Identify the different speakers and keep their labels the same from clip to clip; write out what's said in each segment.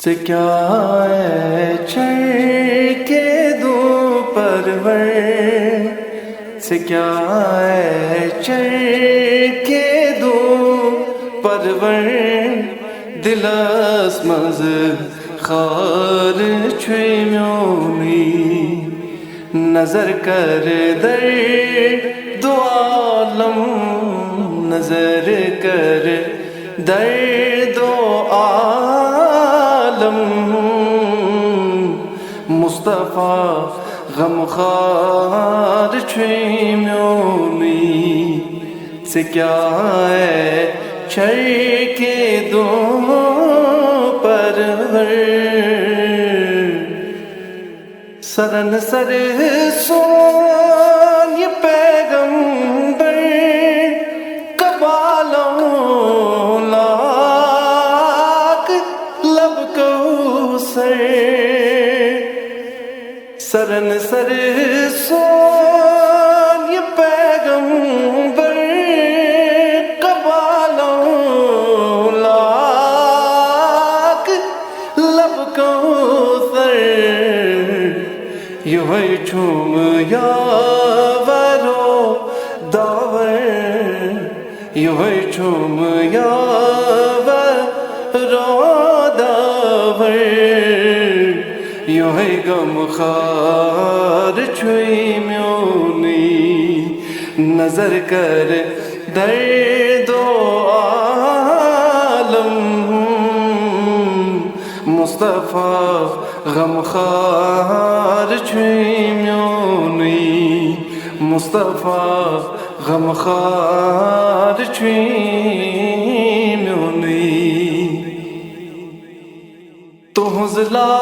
Speaker 1: سے کیا ہے چڑھ کے دوں پرور، سے کیا ہے چڑھ کے دوں پرور، دلس مز خار چھوئی میونی نظر کر در دو عالم، نظر کر در دو عالم، مصطفیٰ غمخوار چھوئی میونی سے کیا ہے چڑھ کے دوں پرور، سرن سر سون یہ پیغمبر کبالوں لاکھ لب کوثر، سرن سر سون یہ پیغمبر کبالوں لاکھ لب کوثر، یہ چھوم یا ورو داور، یہ چھوم یا ورو داور، یہ غم خار چھوئی میونی نظر کر در دو عالم، مصطفیٰ غمخوار چھوئی میونی، مصطفیٰ غمخوار چھوئی میونی، تو حضلا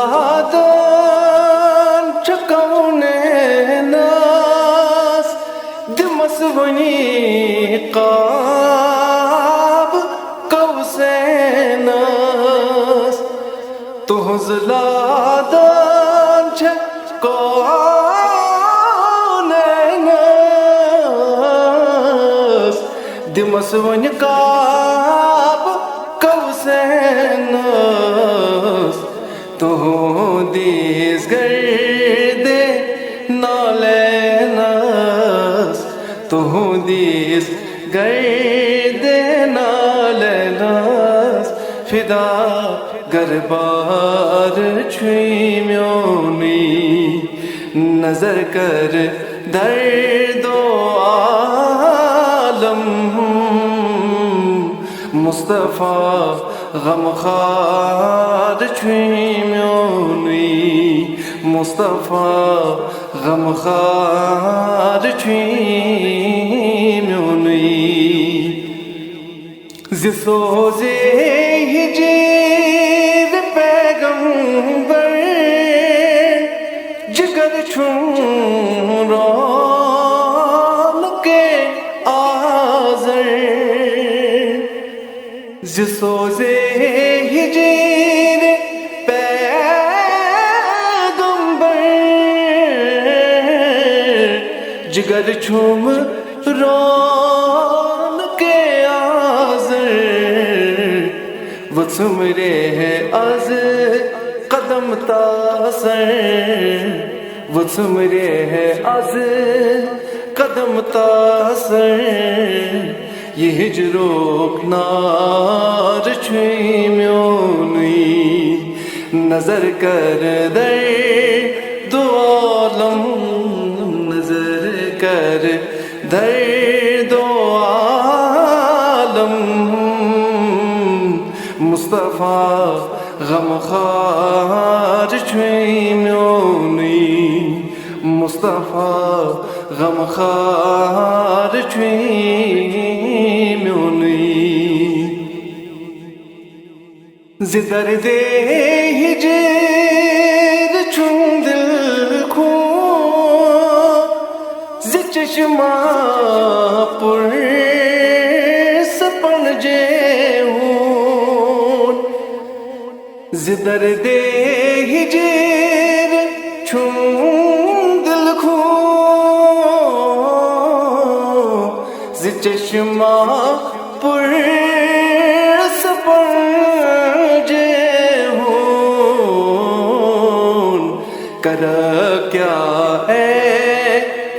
Speaker 1: دان چکونے ناس دمس ونی قاب قوسیناس، تو حضلا دان چکونے ناس دمس ونی قاب قوسیناس، تو دیس گرد نالیناس، تو دیس گرد نالیناس، فدا گربار چھوئی میونی نظر کر در دو عالم، مصطفیٰ غمخوار چھوئی میونی، مصطفیٰ غمخوار چھوئی میونی، ز سوز ہجر پیغمبر جگر چھون رون کے آذر، ز سوز ہجر پیغمبر جگر چھوم رون کے آذر، وہ سمرے ہے از قدم تاثر، وہ سمرے ہے از قدم تاثر، یہ ہجروک نار چھوئی میونی نظر کر در دو عالم، نظر کر در دو عالم، مصطفیٰ غمخوار چھوئی میونی، مصطفیٰ غمخوار چھوئی میونی، ز درد ہجر چون دل کو ز چشمہ پر سپن جے ہون، ز درد ہجر چون دل کو ز چشمہ پر سپن جے ہون، کر کیا اے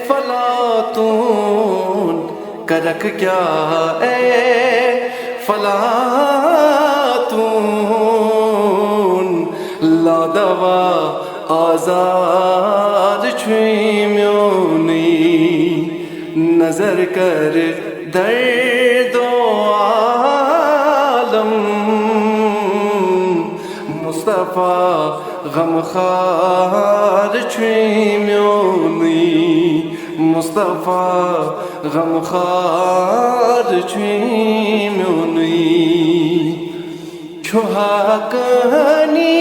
Speaker 1: فلاطون کرک کیا اے فلاطون لا دوا آزار چھویمیونی نظر کر درد و عالم مصطفیٰ غمخوار چھویمیونی مصطفیٰ غمخوار چھویمیونی چھوہاکنی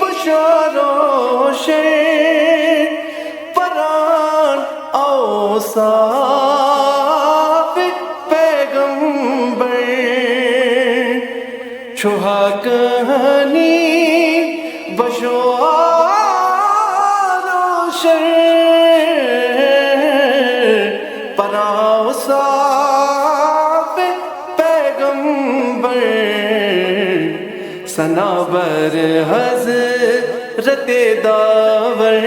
Speaker 1: بشار و شر پران اوصاف پیغمبر چھوہاکنی بشار و شر اوصاف پیغمبر سنابر حضرت داور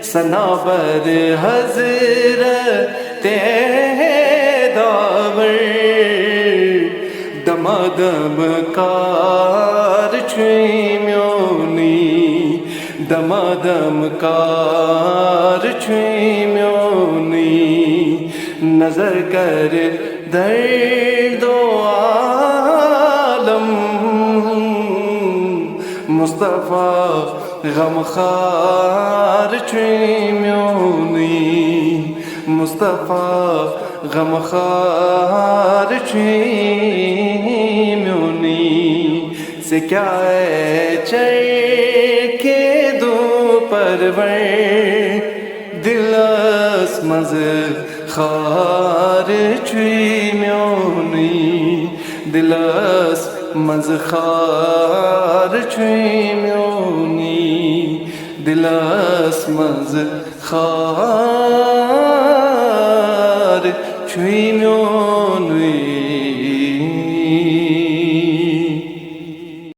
Speaker 1: سنابر حضرت داور دمادم کار چھویمیونی دمادم کار چھویمیونی نظر کر درد و عالم مصطفیٰ غمخوار چھویمیونی مصطفیٰ غمخوار چھویمیونی سے کیا ہے چر کے دو پرور دل اسمز خار چھویمیونی دل اسمز خار چھویمیونی دل اسمز خار چھویمیونی